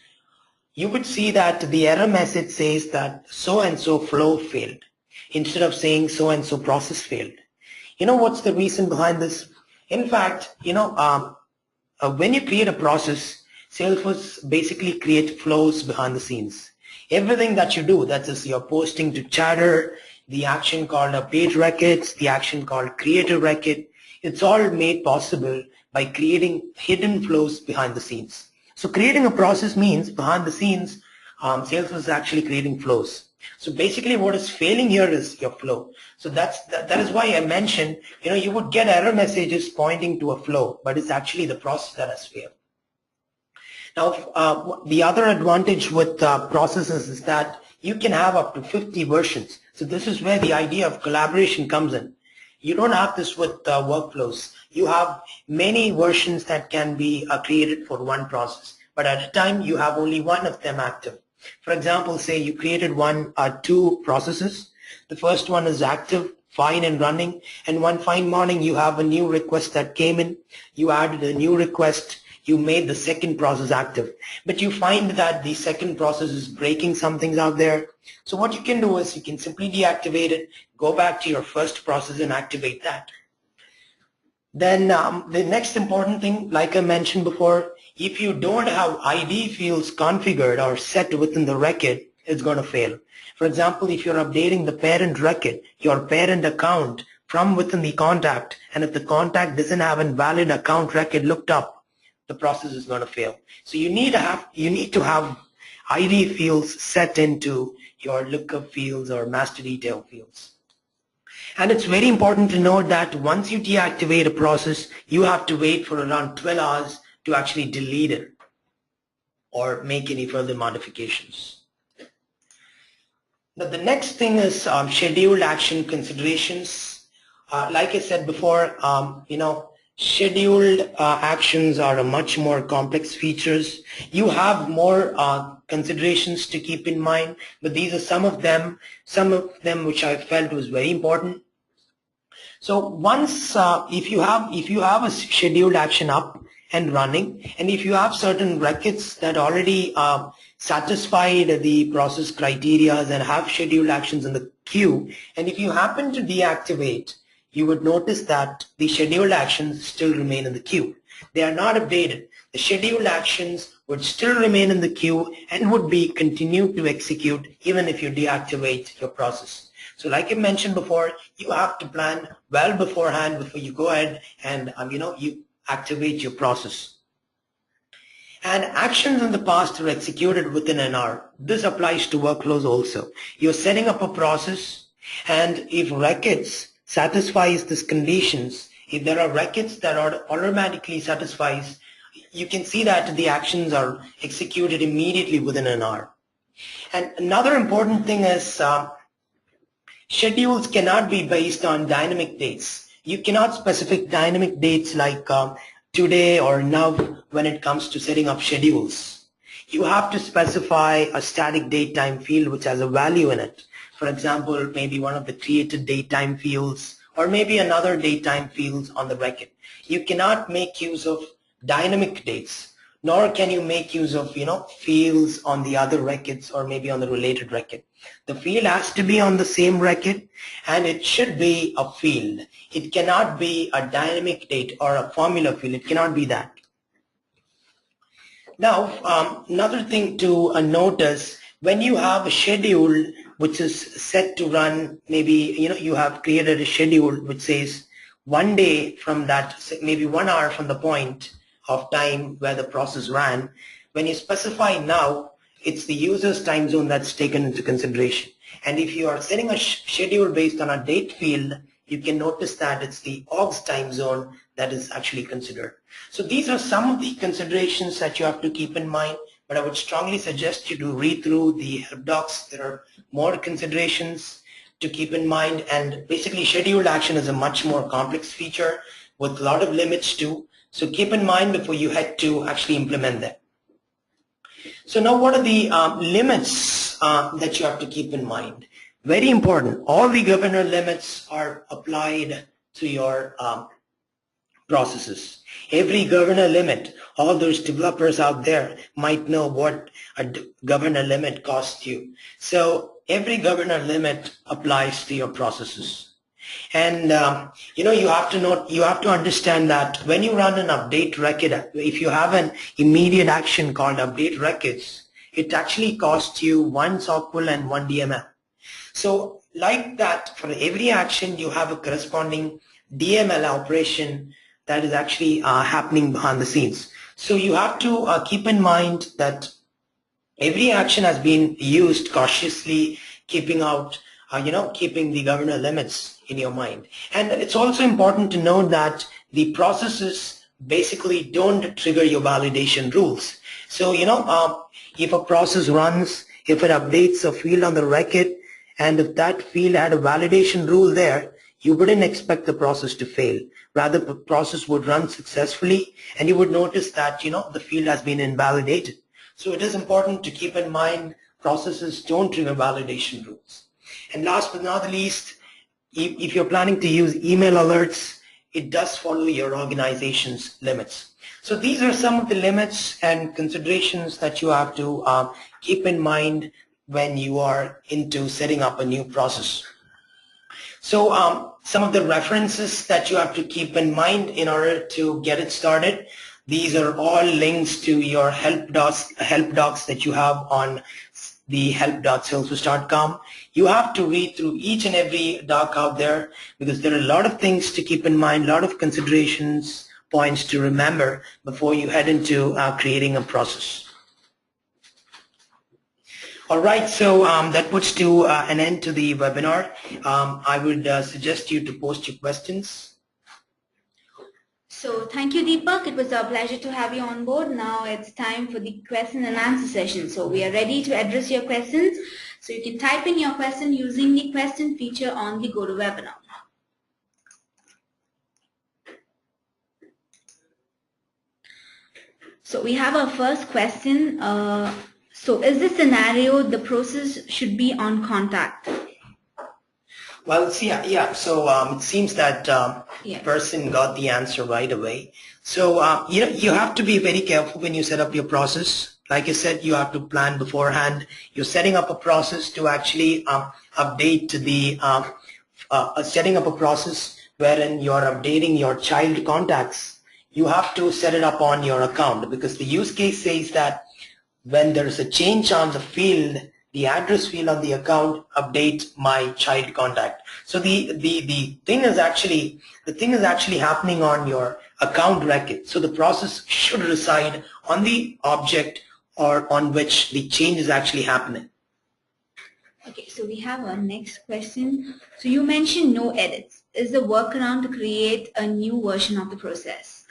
you would see that the error message says that so-and-so flow failed, instead of saying so-and-so process failed. You know what's the reason behind this? In fact, when you create a process, Salesforce basically creates flows behind the scenes. Everything that you do, that is your posting to chatter, the action called a page records, the action called create a record, it's all made possible by creating hidden flows behind the scenes. So creating a process means behind the scenes, Salesforce is actually creating flows. So basically what is failing here is your flow. So that is why I mentioned, you would get error messages pointing to a flow, but it's actually the process that has failed. Now, the other advantage with processes is that you can have up to 50 versions. So this is where the idea of collaboration comes in. You don't have this with workflows. You have many versions that can be created for one process, but at a time you have only one of them active. For example, say you created two processes. The first one is active, fine and running, and one fine morning you have a new request that came in. You added a new request. You made the second process active, but you find that the second process is breaking some things out there. So what you can do is you can simply deactivate it, go back to your first process and activate that. Then the next important thing, like I mentioned before, if you don't have ID fields configured or set within the record, it's going to fail. For example, if you're updating the parent record, your parent account from within the contact, and if the contact doesn't have a valid account record looked up, the process is going to fail. So you need to have ID fields set into your lookup fields or master detail fields. And it's very important to note that once you deactivate a process, you have to wait for around 12 hours to actually delete it or make any further modifications. Now the next thing is scheduled action considerations. Like I said before, scheduled actions are a much more complex features. You have more considerations to keep in mind, but these are some of them which I felt was very important. So once if you have a scheduled action up and running, and if you have certain records that already satisfied the process criteria and have scheduled actions in the queue, and if you happen to deactivate, you would notice that the scheduled actions still remain in the queue. They are not updated. The scheduled actions would still remain in the queue and would be continued to execute even if you deactivate your process. So like I mentioned before, you have to plan well beforehand before you go ahead and you activate your process. And actions in the past are executed within an hour. This applies to workflows also. You're setting up a process, and if records satisfies these conditions, if there are records that are automatically satisfies, you can see that the actions are executed immediately within an hour. And another important thing is schedules cannot be based on dynamic dates. You cannot specify dynamic dates like today or now when it comes to setting up schedules. You have to specify a static date time field which has a value in it. For example, maybe one of the created date time fields or maybe another date time fields on the record. You cannot make use of dynamic dates, nor can you make use of fields on the other records or maybe on the related record. The field has to be on the same record and it should be a field. It cannot be a dynamic date or a formula field. It cannot be that. Now, another thing to note is when you have a schedule which is set to run, maybe you have created a schedule which says one day from that, maybe 1 hour from the point of time where the process ran. When you specify now, it's the user's time zone that's taken into consideration. And if you are setting a schedule based on a date field, you can notice that it's the org's time zone that is actually considered. So these are some of the considerations that you have to keep in mind, but I would strongly suggest you to read through the help docs. There are more considerations to keep in mind, and basically scheduled action is a much more complex feature with a lot of limits too. So keep in mind before you head to actually implement them. So now what are the limits that you have to keep in mind? Very important. All the governor limits are applied to your processes. Every governor limit, all those developers out there might know what a governor limit costs you. So every governor limit applies to your processes. And you have to understand that when you run an update record, if you have an immediate action called update records, it actually costs you one SOQL and one DML. So like that, for every action, you have a corresponding DML operation that is actually happening behind the scenes. So you have to keep in mind that every action has been used cautiously, keeping the governor limits in your mind. And it's also important to note that the processes basically don't trigger your validation rules. So, if a process runs, if it updates a field on the record, and if that field had a validation rule there, you wouldn't expect the process to fail. Rather, the process would run successfully, and you would notice that, the field has been invalidated. So it is important to keep in mind processes don't trigger validation rules. And last but not the least, if you're planning to use email alerts, it does follow your organization's limits. So these are some of the limits and considerations that you have to keep in mind when you are into setting up a new process. So some of the references that you have to keep in mind in order to get it started. These are all links to your help docs that you have on the help.salesforce.com. You have to read through each and every doc out there because there are a lot of things to keep in mind, a lot of considerations, points to remember before you head into creating a process. All right, so that puts to an end to the webinar. I would suggest you to post your questions. So thank you, Deepak. It was a pleasure to have you on board. Now it's time for the question and answer session. So we are ready to address your questions. So you can type in your question using the question feature on the GoToWebinar. So we have our first question. So is this scenario the process should be on contact? Well, see, yeah. So it seems that person got the answer right away. So you have to be very careful when you set up your process. Like I said, you have to plan beforehand. You're setting up a process to actually update the setting up a process wherein you're updating your child contacts. You have to set it up on your account because the use case says that when there is a change on the field, the address field on the account, update my child contact. So the thing is actually happening on your account record. So the process should reside on the object or on which the change is actually happening. Okay, so we have our next question. So you mentioned no edits. Is the workaround to create a new version of the process?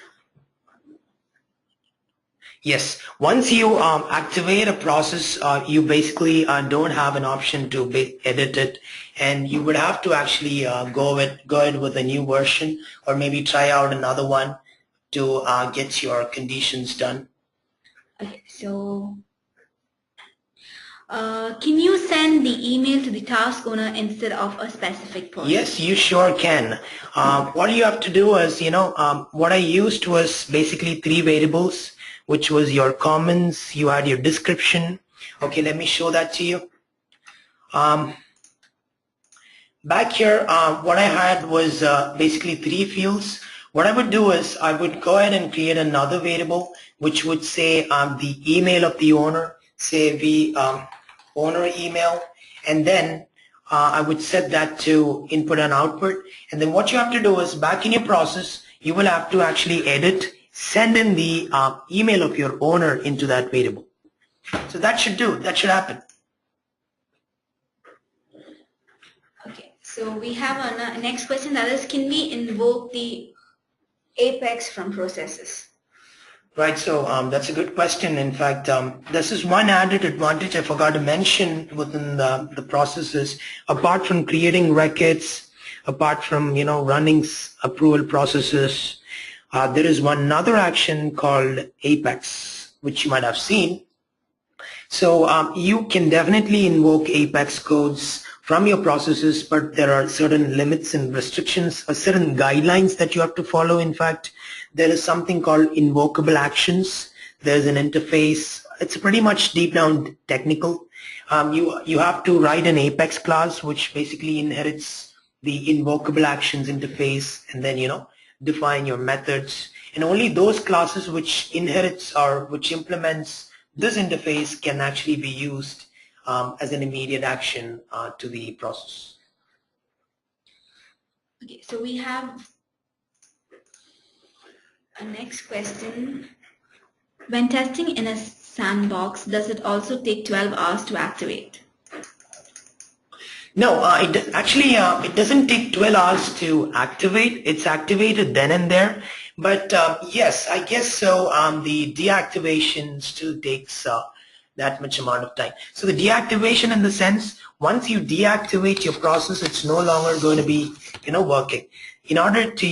Yes, once you activate a process, you basically don't have an option to edit it, and you would have to actually go ahead with a new version, or maybe try out another one to get your conditions done. Okay, so can you send the email to the task owner instead of a specific person? Yes, you sure can. What you have to do is, what I used was basically 3 variables, which was your comments, you had your description. Okay, let me show that to you. Back here, what I had was basically 3 fields. What I would do is I would go ahead and create another variable, which would say the email of the owner, say the owner email, and then I would set that to input and output. And then what you have to do is back in your process, you will have to actually edit send in the email of your owner into that variable. So that should happen. Okay, so we have a next question, that is, can we invoke the Apex from processes? Right, so that's a good question. In fact, this is one added advantage I forgot to mention within the processes. Apart from creating records, apart from running approval processes, there is one other action called Apex, which you might have seen. So you can definitely invoke Apex codes from your processes, but there are certain limits and restrictions, or certain guidelines that you have to follow. In fact, there is something called invocable actions. There's an interface. It's pretty much deep down technical. You have to write an Apex class which basically inherits the invocable actions interface, and then define your methods. And only those classes which inherits or which implements this interface can actually be used as an immediate action to the process. Okay, so we have a next question. When testing in a sandbox, does it also take 12 hours to activate? No, it doesn't take 12 hours to activate. It's activated then and there. But yes, I guess so. The deactivation still takes that much amount of time. So the deactivation, in the sense, once you deactivate your process, it's no longer going to be working. In order for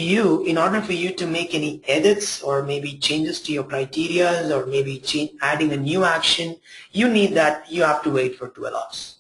you to make any edits or maybe changes to your criteria, or maybe adding a new action, you have to wait for 12 hours.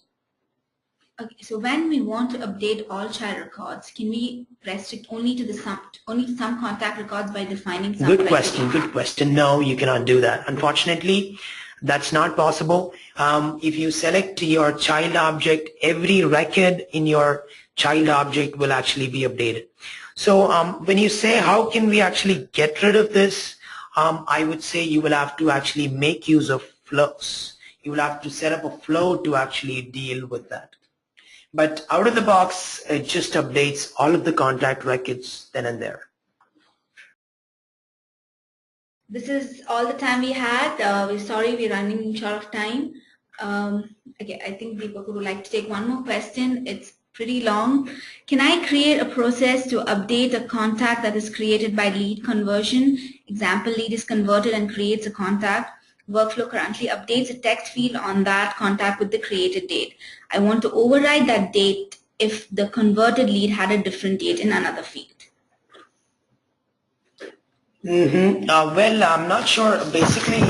Okay, so when we want to update all child records, can we restrict only to some contact records by defining some criteria? Good question. No, you cannot do that. Unfortunately, that's not possible. If you select your child object, every record in your child object will actually be updated. So when you say how can we actually get rid of this, I would say you will have to actually make use of flows. You will have to set up a flow to actually deal with that. But out of the box, it just updates all of the contact records then and there. This is all the time we had. We're sorry, we're running short of time. Okay, I think Deepak would like to take one more question. It's pretty long. Can I create a process to update a contact that is created by lead conversion? Example, lead is converted and creates a contact. Workflow currently updates a text field on that contact with the created date. I want to override that date if the converted lead had a different date in another field. Well, I'm not sure. Basically,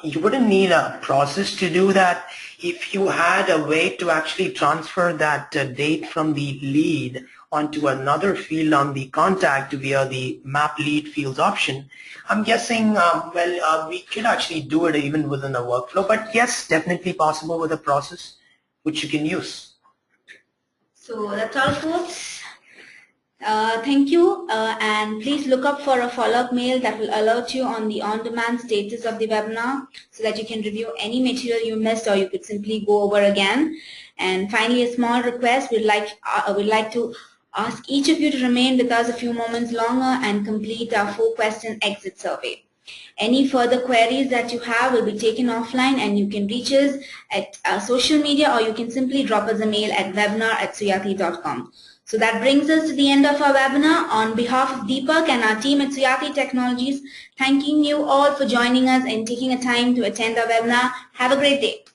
you wouldn't need a process to do that. If you had a way to actually transfer that date from the lead onto another field on the contact via the map lead fields option, I'm guessing, we could actually do it even within a workflow. But yes, definitely possible with a process which you can use. So that's all, folks. Thank you, and please look up for a follow-up mail that will alert you on the on-demand status of the webinar so that you can review any material you missed, or you could simply go over again. And finally, a small request: we'd like to ask each of you to remain with us a few moments longer and complete our 4-question exit survey. Any further queries that you have will be taken offline, and you can reach us at social media, or you can simply drop us a mail at webinar@suyati.com. So that brings us to the end of our webinar. On behalf of Deepak and our team at Suyati Technologies, thanking you all for joining us and taking a time to attend our webinar. Have a great day.